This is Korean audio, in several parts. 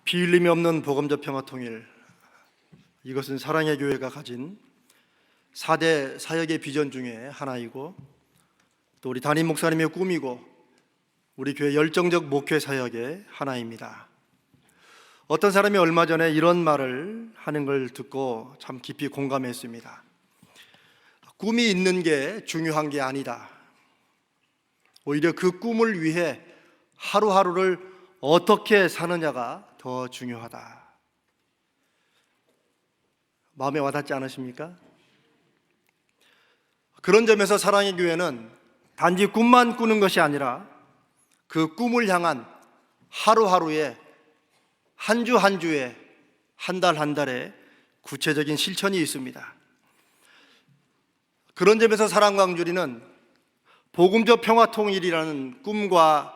비일림이 없는 복음적 평화통일, 이것은 사랑의 교회가 가진 4대 사역의 비전 중에 하나이고, 또 우리 담임 목사님의 꿈이고 우리 교회 열정적 목회 사역의 하나입니다. 어떤 사람이 얼마 전에 이런 말을 하는 걸 듣고 참 깊이 공감했습니다. 꿈이 있는 게 중요한 게 아니다. 오히려 그 꿈을 위해 하루하루를 어떻게 사느냐가 더 중요하다. 마음에 와닿지 않으십니까? 그런 점에서 사랑의 교회는 단지 꿈만 꾸는 것이 아니라 그 꿈을 향한 하루하루의, 한 주 한 주의, 한 달 한 달의 구체적인 실천이 있습니다. 그런 점에서 사랑광주리는 복음적 평화통일이라는 꿈과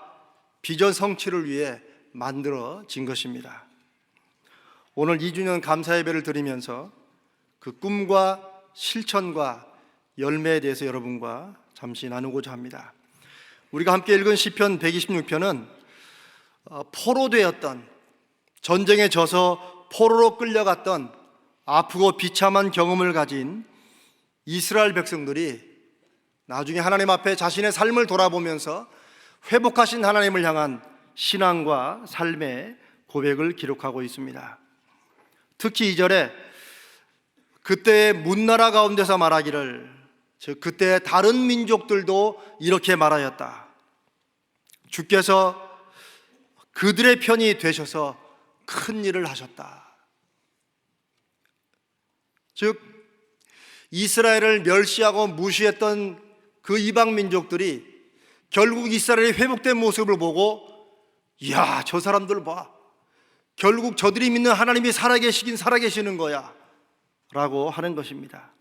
비전 성취를 위해 만들어진 것입니다. 오늘 2주년 감사예배를 드리면서 그 꿈과 실천과 열매에 대해서 여러분과 잠시 나누고자 합니다. 우리가 함께 읽은 시편 126편은 포로되었던, 전쟁에 져서 포로로 끌려갔던 아프고 비참한 경험을 가진 이스라엘 백성들이 나중에 하나님 앞에 자신의 삶을 돌아보면서 회복하신 하나님을 향한 신앙과 삶의 고백을 기록하고 있습니다. 특히 2절에 그때의 문나라 가운데서 말하기를, 즉 그때의 다른 민족들도 이렇게 말하였다. 주께서 그들의 편이 되셔서 큰 일을 하셨다. 즉 이스라엘을 멸시하고 무시했던 그 이방 민족들이 결국 이스라엘이 회복된 모습을 보고, 이야, 저 사람들 봐, 결국 저들이 믿는 하나님이 살아계시는 거야 라고 하는 것입니다.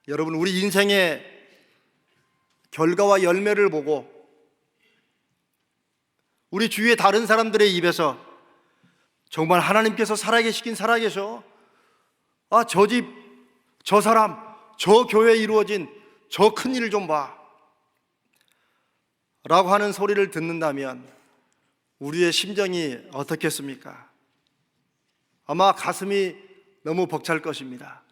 여러분, 우리 인생의 결과와 열매를 보고 우리 주위의 다른 사람들의 입에서 정말 하나님께서 살아계셔, 저 집, 저 사람, 저 교회에 이루어진 저 큰 일을 좀 봐 라고 하는 소리를 듣는다면 우리의 심정이 어떻겠습니까? 아마 가슴이 너무 벅찰 것입니다.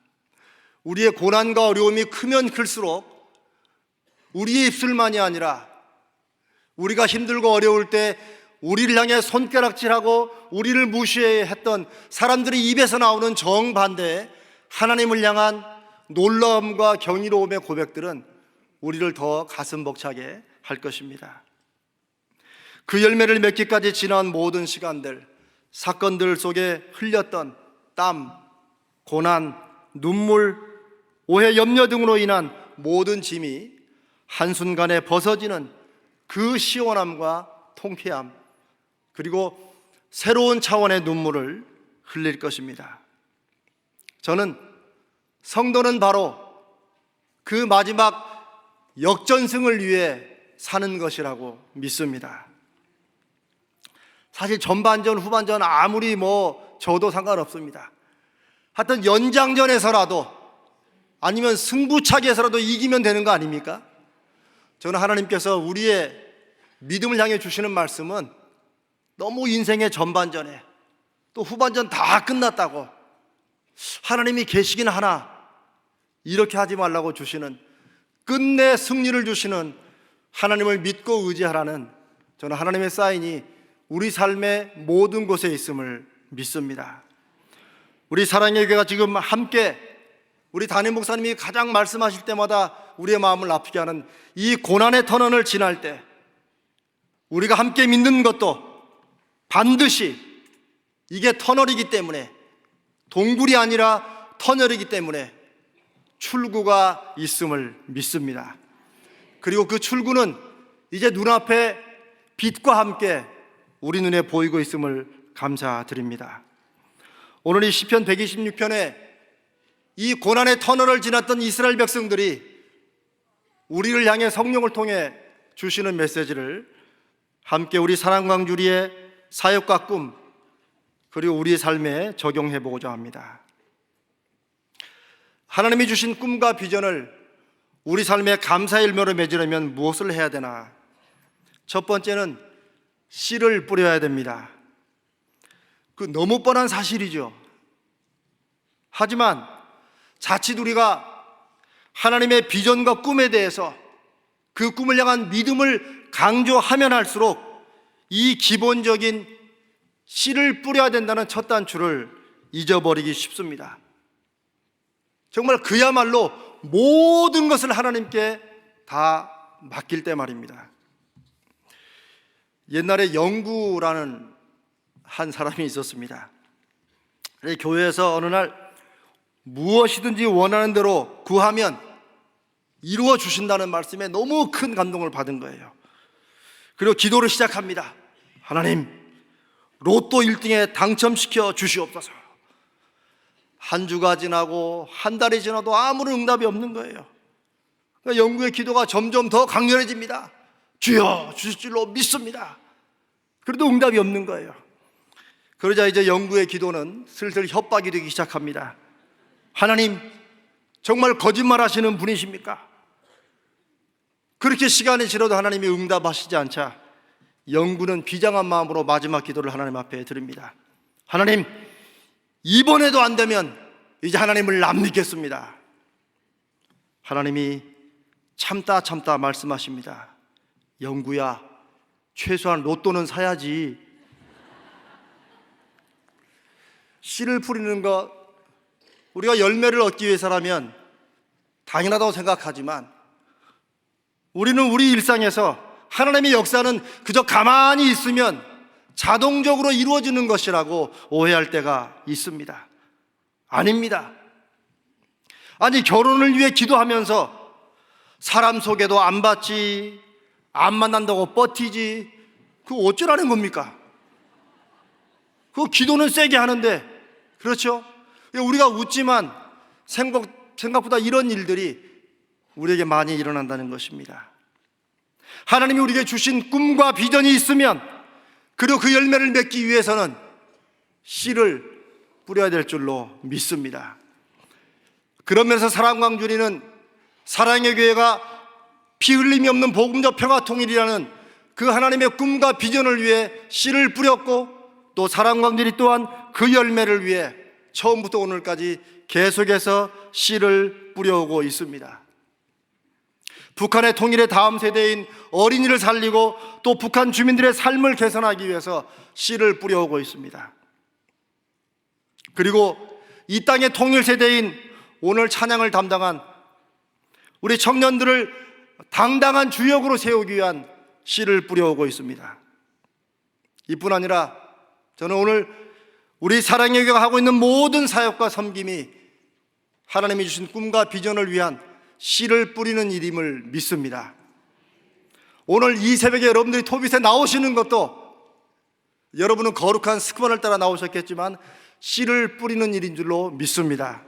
우리의 고난과 어려움이 크면 클수록 우리의 입술만이 아니라 우리가 힘들고 어려울 때 우리를 향해 손가락질하고 우리를 무시했던 사람들의 입에서 나오는 정반대의 하나님을 향한 놀라움과 경이로움의 고백들은 우리를 더 가슴 벅차게 할 것입니다. 그 열매를 맺기까지 지난 모든 시간들, 사건들 속에 흘렸던 땀, 고난, 눈물, 오해, 염려 등으로 인한 모든 짐이 한순간에 벗어지는 그 시원함과 통쾌함, 그리고 새로운 차원의 눈물을 흘릴 것입니다. 저는 성도는 바로 그 마지막 역전승을 위해 사는 것이라고 믿습니다. 사실 전반전, 후반전 아무리 져도 상관없습니다. 하여튼 연장전에서라도 아니면 승부차기에서라도 이기면 되는 거 아닙니까? 저는 하나님께서 우리의 믿음을 향해 주시는 말씀은 너무 인생의 전반전에 또 후반전 다 끝났다고 하나님이 계시긴 하나 이렇게 하지 말라고 주시는, 끝내 승리를 주시는 하나님을 믿고 의지하라는, 저는 하나님의 사인이 우리 삶의 모든 곳에 있음을 믿습니다. 우리 사랑의 교회가 지금 함께, 우리 담임 목사님이 가장 말씀하실 때마다 우리의 마음을 아프게 하는 이 고난의 터널을 지날 때 우리가 함께 믿는 것도 반드시 이게 터널이기 때문에, 동굴이 아니라 터널이기 때문에 출구가 있음을 믿습니다. 그리고 그 출구는 이제 눈앞에 빛과 함께 우리 눈에 보이고 있음을 감사드립니다. 오늘 이 시편 126편에 이 고난의 터널을 지났던 이스라엘 백성들이 우리를 향해 성령을 통해 주시는 메시지를 함께 우리 사랑광주리의 사역과 꿈, 그리고 우리의 삶에 적용해 보고자 합니다. 하나님이 주신 꿈과 비전을 우리 삶의 감사의 열매로 맺으려면 무엇을 해야 되나? 첫 번째는 씨를 뿌려야 됩니다. 그 너무 뻔한 사실이죠. 하지만 자칫 우리가 하나님의 비전과 꿈에 대해서 그 꿈을 향한 믿음을 강조하면 할수록 이 기본적인 씨를 뿌려야 된다는 첫 단추를 잊어버리기 쉽습니다. 정말 그야말로 모든 것을 하나님께 다 맡길 때 말입니다. 옛날에 영구라는 한 사람이 있었습니다. 교회에서 어느 날 무엇이든지 원하는 대로 구하면 이루어 주신다는 말씀에 너무 큰 감동을 받은 거예요. 그리고 기도를 시작합니다. 하나님, 로또 1등에 당첨시켜 주시옵소서. 한 주가 지나고 한 달이 지나도 아무런 응답이 없는 거예요. 그러니까 영구의 기도가 점점 더 강렬해집니다. 주여 주실 줄로 믿습니다. 그래도 응답이 없는 거예요. 그러자 이제 영구의 기도는 슬슬 협박이 되기 시작합니다. 하나님, 정말 거짓말 하시는 분이십니까? 그렇게 시간이 지나도 하나님이 응답하시지 않자 영구는 비장한 마음으로 마지막 기도를 하나님 앞에 드립니다. 하나님, 이번에도 안 되면 이제 하나님을 안 믿겠습니다. 하나님이 참다 말씀하십니다. 영구야, 최소한 로또는 사야지. 씨를 뿌리는 것, 우리가 열매를 얻기 위해서라면 당연하다고 생각하지만 우리는 우리 일상에서 하나님의 역사는 그저 가만히 있으면 자동적으로 이루어지는 것이라고 오해할 때가 있습니다. 아닙니다. 아니, 결혼을 위해 기도하면서 사람 소개도 안 받지, 안 만난다고 버티지, 그거 어쩌라는 겁니까? 그 기도는 세게 하는데, 그렇죠? 우리가 웃지만 생각보다 이런 일들이 우리에게 많이 일어난다는 것입니다. 하나님이 우리에게 주신 꿈과 비전이 있으면, 그리고 그 열매를 맺기 위해서는 씨를 뿌려야 될 줄로 믿습니다. 그러면서 사랑광주리는 사랑의 교회가 피 흘림이 없는 복음적 평화통일이라는 그 하나님의 꿈과 비전을 위해 씨를 뿌렸고, 또 사랑광주리 또한 그 열매를 위해 처음부터 오늘까지 계속해서 씨를 뿌려오고 있습니다. 북한의 통일의 다음 세대인 어린이를 살리고 또 북한 주민들의 삶을 개선하기 위해서 씨를 뿌려오고 있습니다. 그리고 이 땅의 통일 세대인 오늘 찬양을 담당한 우리 청년들을 당당한 주역으로 세우기 위한 씨를 뿌려오고 있습니다. 이뿐 아니라 저는 오늘 우리 사랑의 교회가 하고 있는 모든 사역과 섬김이 하나님이 주신 꿈과 비전을 위한 씨를 뿌리는 일임을 믿습니다. 오늘 이 새벽에 여러분들이 토빗에 나오시는 것도 여러분은 거룩한 스크반을 따라 나오셨겠지만 씨를 뿌리는 일인 줄로 믿습니다.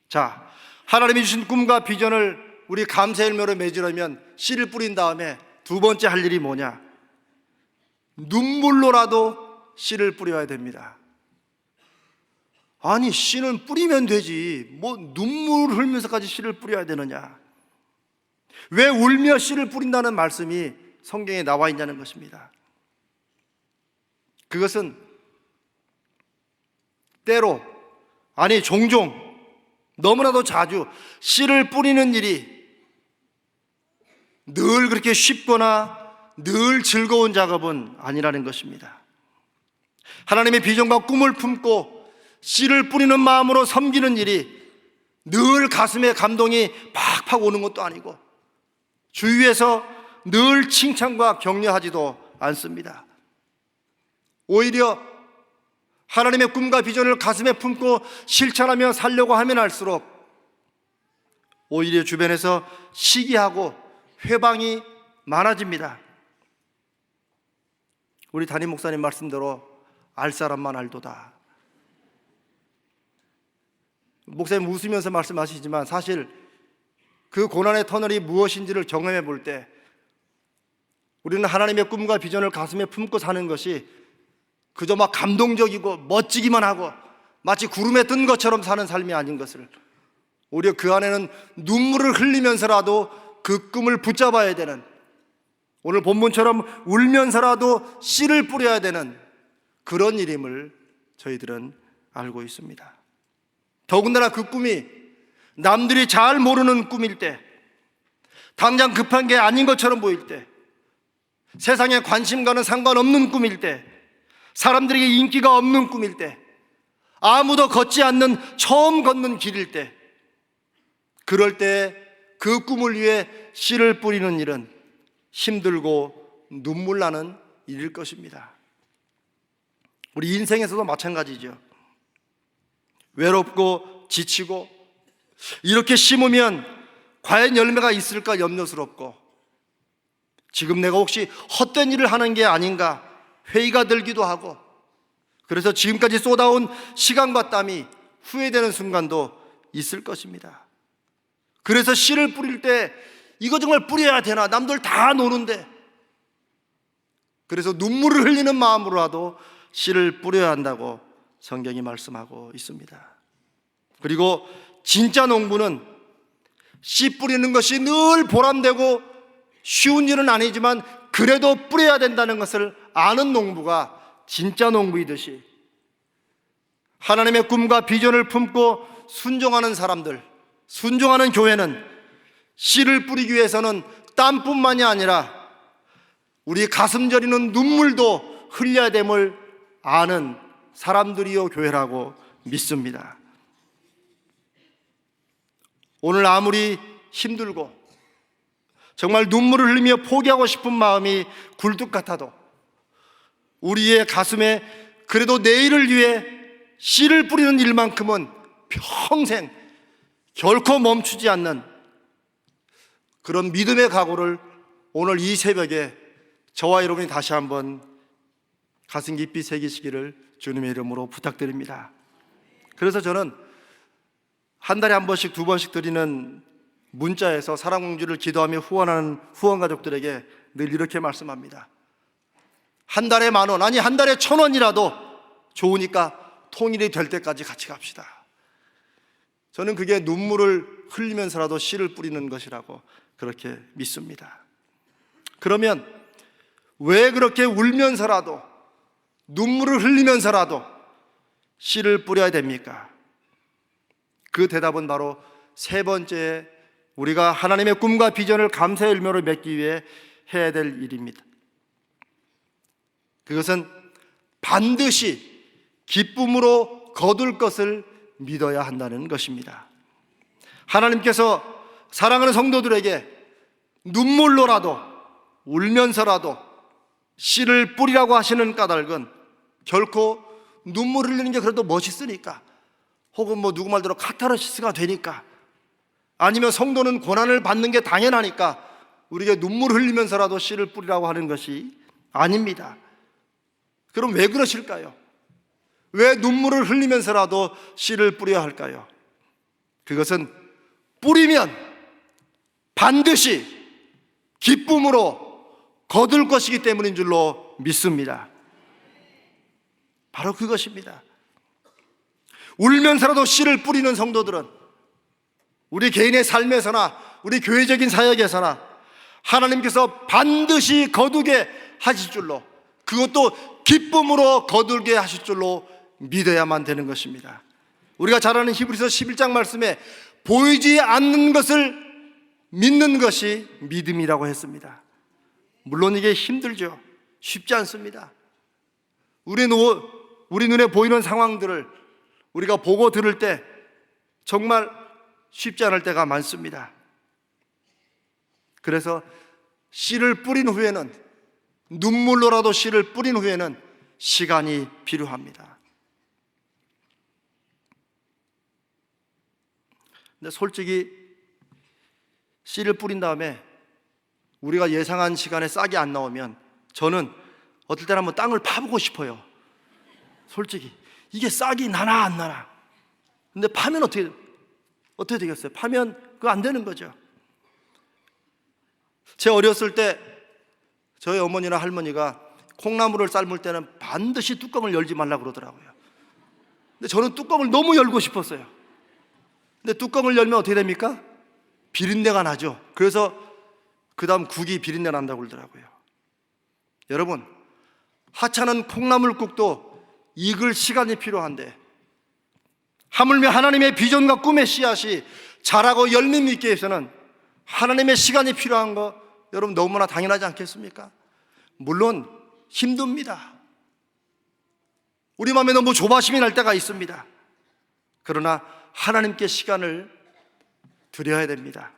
자, 하나님이 주신 꿈과 비전을 우리 감사의 열매로 맺으려면 씨를 뿌린 다음에 두 번째 할 일이 뭐냐? 눈물로라도 씨를 뿌려야 됩니다. 아니, 씨는 뿌리면 되지 뭐 눈물을 흘리면서까지 씨를 뿌려야 되느냐? 왜 울며 씨를 뿌린다는 말씀이 성경에 나와 있냐는 것입니다. 그것은 때로, 아니 종종, 너무나도 자주 씨를 뿌리는 일이 늘 그렇게 쉽거나 늘 즐거운 작업은 아니라는 것입니다. 하나님의 비전과 꿈을 품고 씨를 뿌리는 마음으로 섬기는 일이 늘 가슴에 감동이 팍팍 오는 것도 아니고 주위에서 늘 칭찬과 격려하지도 않습니다. 오히려 하나님의 꿈과 비전을 가슴에 품고 실천하며 살려고 하면 할수록 오히려 주변에서 시기하고 회방이 많아집니다. 우리 담임 목사님 말씀대로 알 사람만 알도다. 목사님 웃으면서 말씀하시지만 사실 그 고난의 터널이 무엇인지를 경험해 볼 때 우리는 하나님의 꿈과 비전을 가슴에 품고 사는 것이 그저 막 감동적이고 멋지기만 하고 마치 구름에 뜬 것처럼 사는 삶이 아닌 것을, 오히려 그 안에는 눈물을 흘리면서라도 그 꿈을 붙잡아야 되는, 오늘 본문처럼 울면서라도 씨를 뿌려야 되는 그런 일임을 저희들은 알고 있습니다. 더군다나 그 꿈이 남들이 잘 모르는 꿈일 때, 당장 급한 게 아닌 것처럼 보일 때, 세상의 관심과는 상관없는 꿈일 때, 사람들에게 인기가 없는 꿈일 때, 아무도 걷지 않는 처음 걷는 길일 때, 그럴 때 그 꿈을 위해 씨를 뿌리는 일은 힘들고 눈물 나는 일일 것입니다. 우리 인생에서도 마찬가지죠. 외롭고 지치고 이렇게 심으면 과연 열매가 있을까 염려스럽고, 지금 내가 혹시 헛된 일을 하는 게 아닌가 회의가 들기도 하고, 그래서 지금까지 쏟아온 시간과 땀이 후회되는 순간도 있을 것입니다. 그래서 씨를 뿌릴 때 이거 정말 뿌려야 되나? 남들 다 노는데. 그래서 눈물을 흘리는 마음으로라도 씨를 뿌려야 한다고 성경이 말씀하고 있습니다. 그리고 진짜 농부는 씨 뿌리는 것이 늘 보람되고 쉬운 일은 아니지만 그래도 뿌려야 된다는 것을 아는 농부가 진짜 농부이듯이, 하나님의 꿈과 비전을 품고 순종하는 사람들, 순종하는 교회는 씨를 뿌리기 위해서는 땀뿐만이 아니라 우리 가슴 저리는 눈물도 흘려야 됨을 아는 사람들이요 교회라고 믿습니다. 오늘 아무리 힘들고 정말 눈물을 흘리며 포기하고 싶은 마음이 굴뚝 같아도 우리의 가슴에 그래도 내일을 위해 씨를 뿌리는 일만큼은 평생 결코 멈추지 않는 그런 믿음의 각오를 오늘 이 새벽에 저와 여러분이 다시 한번 가슴 깊이 새기시기를 주님의 이름으로 부탁드립니다. 그래서 저는 한 달에 한 번씩, 두 번씩 드리는 문자에서 사랑공주를 기도하며 후원하는 후원 가족들에게 늘 이렇게 말씀합니다. 한 달에 10,000원, 아니 한 달에 1,000원이라도 좋으니까 통일이 될 때까지 같이 갑시다. 저는 그게 눈물을 흘리면서라도 씨를 뿌리는 것이라고 그렇게 믿습니다. 그러면 왜 그렇게 울면서라도, 눈물을 흘리면서라도 씨를 뿌려야 됩니까? 그 대답은 바로 세 번째, 우리가 하나님의 꿈과 비전을 감사의 열매로 맺기 위해 해야 될 일입니다. 그것은 반드시 기쁨으로 거둘 것을 믿어야 한다는 것입니다. 하나님께서 사랑하는 성도들에게 눈물로라도 울면서라도 씨를 뿌리라고 하시는 까닭은 결코 눈물 흘리는 게 그래도 멋있으니까, 혹은 누구 말대로 카타르시스가 되니까, 아니면 성도는 고난을 받는 게 당연하니까 우리에게 눈물 흘리면서라도 씨를 뿌리라고 하는 것이 아닙니다. 그럼 왜 그러실까요? 왜 눈물을 흘리면서라도 씨를 뿌려야 할까요? 그것은 뿌리면 반드시 기쁨으로 거둘 것이기 때문인 줄로 믿습니다. 바로 그것입니다. 울면서라도 씨를 뿌리는 성도들은 우리 개인의 삶에서나 우리 교회적인 사역에서나 하나님께서 반드시 거두게 하실 줄로, 그것도 기쁨으로 거두게 하실 줄로 믿어야만 되는 것입니다. 우리가 잘 아는 히브리서 11장 말씀에 보이지 않는 것을 믿는 것이 믿음이라고 했습니다. 물론 이게 힘들죠. 쉽지 않습니다. 우리 눈에 보이는 상황들을 우리가 보고 들을 때 정말 쉽지 않을 때가 많습니다. 그래서 씨를 뿌린 후에는, 눈물로라도 씨를 뿌린 후에는 시간이 필요합니다. 근데 솔직히 씨를 뿌린 다음에 우리가 예상한 시간에 싹이 안 나오면 저는 어떨 때는 한번 땅을 파보고 싶어요. 솔직히 이게 싹이 나나 안 나나. 근데 파면 어떻게 되겠어요? 파면 그거 안 되는 거죠. 제 어렸을 때 저희 어머니나 할머니가 콩나물을 삶을 때는 반드시 뚜껑을 열지 말라고 그러더라고요. 근데 저는 뚜껑을 너무 열고 싶었어요. 근데 뚜껑을 열면 어떻게 됩니까? 비린내가 나죠. 그래서 그 다음 국이 비린내 난다고 그러더라고요. 여러분, 하찮은 콩나물국도 익을 시간이 필요한데 하물며 하나님의 비전과 꿈의 씨앗이 자라고 열매 맺기 위해서는 하나님의 시간이 필요한 거 여러분 너무나 당연하지 않겠습니까? 물론 힘듭니다. 우리 마음에 너무 조바심이 날 때가 있습니다. 그러나 하나님께 시간을 드려야 됩니다.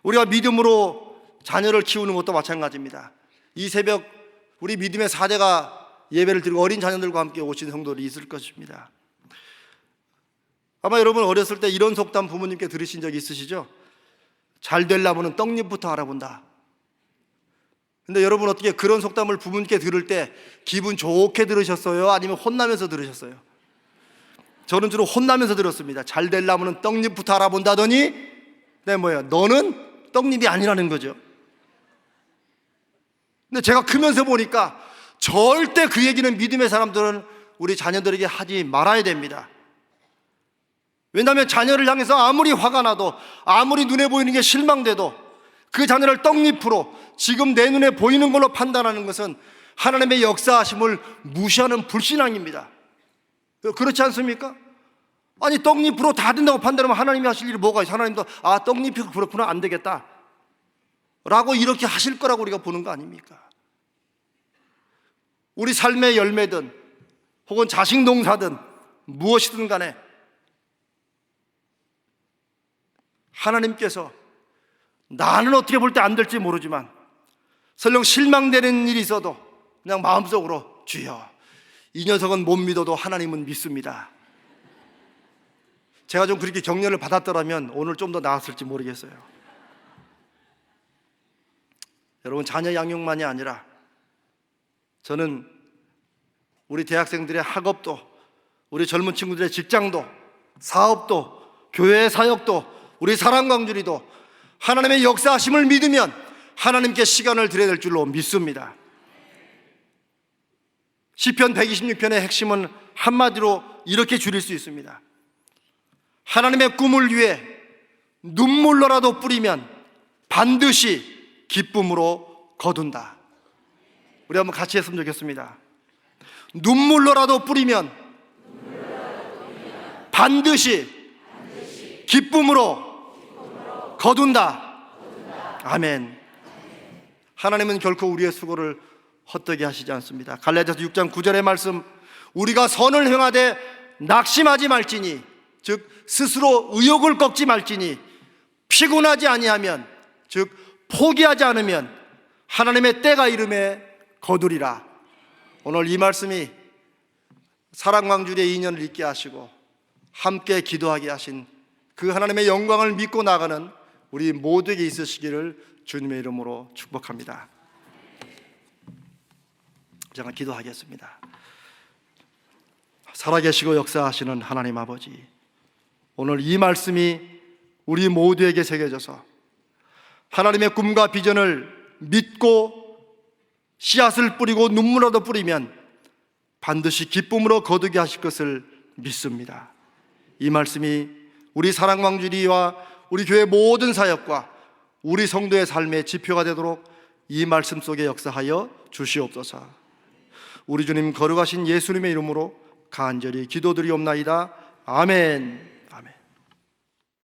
우리가 믿음으로 자녀를 키우는 것도 마찬가지입니다. 이 새벽 우리 믿음의 4대가 예배를 드리고 어린 자녀들과 함께 오신 성도들이 있을 것입니다. 아마 여러분 어렸을 때 이런 속담 부모님께 들으신 적 있으시죠? 잘 되려면 떡잎부터 알아본다. 근데 여러분 어떻게 그런 속담을 부모님께 들을 때 기분 좋게 들으셨어요? 아니면 혼나면서 들으셨어요? 저는 주로 혼나면서 들었습니다. 잘 되려면 떡잎부터 알아본다더니 네 뭐예요? 너는 떡잎이 아니라는 거죠. 근데 제가 크면서 보니까 절대 그 얘기는 믿음의 사람들은 우리 자녀들에게 하지 말아야 됩니다. 왜냐하면 자녀를 향해서 아무리 화가 나도 아무리 눈에 보이는 게 실망돼도 그 자녀를 떡잎으로 지금 내 눈에 보이는 걸로 판단하는 것은 하나님의 역사하심을 무시하는 불신앙입니다. 그렇지 않습니까? 아니 떡잎으로 다 된다고 판단하면 하나님이 하실 일이 뭐가 있어요? 하나님도 떡잎이 그렇구나 안 되겠다 라고 이렇게 하실 거라고 우리가 보는 거 아닙니까? 우리 삶의 열매든 혹은 자식 농사든 무엇이든 간에 하나님께서 나는 어떻게 볼 때 안 될지 모르지만 설령 실망되는 일이 있어도 그냥 마음속으로 주여 이 녀석은 못 믿어도 하나님은 믿습니다. 제가 좀 그렇게 격려를 받았더라면 오늘 좀 더 나았을지 모르겠어요. 여러분 자녀 양육만이 아니라 저는 우리 대학생들의 학업도 우리 젊은 친구들의 직장도 사업도 교회 사역도 우리 사랑광주리도 하나님의 역사하심을 믿으면 하나님께 시간을 드려야 될 줄로 믿습니다. 시편 126편의 핵심은 한마디로 이렇게 줄일 수 있습니다. 하나님의 꿈을 위해 눈물로라도 뿌리면 반드시 기쁨으로 거둔다. 우리 한번 같이 했으면 좋겠습니다. 눈물로라도 뿌리면 반드시 기쁨으로 거둔다. 아멘. 하나님은 결코 우리의 수고를 헛되게 하시지 않습니다. 갈라디아서 6장 9절의 말씀, 우리가 선을 행하되 낙심하지 말지니, 즉 스스로 의욕을 꺾지 말지니, 피곤하지 아니하면, 즉 포기하지 않으면 하나님의 때가 이름에 거두리라. 오늘 이 말씀이 사랑광주리의 인연을 있게 하시고 함께 기도하게 하신 그 하나님의 영광을 믿고 나가는 우리 모두에게 있으시기를 주님의 이름으로 축복합니다. 제가 기도하겠습니다. 살아계시고 역사하시는 하나님 아버지, 오늘 이 말씀이 우리 모두에게 새겨져서 하나님의 꿈과 비전을 믿고 씨앗을 뿌리고 눈물라도 뿌리면 반드시 기쁨으로 거두게 하실 것을 믿습니다. 이 말씀이 우리 사랑광주리와 우리 교회 모든 사역과 우리 성도의 삶의 지표가 되도록 이 말씀 속에 역사하여 주시옵소서. 우리 주님 거룩하신 예수님의 이름으로 간절히 기도드리옵나이다. 아멘.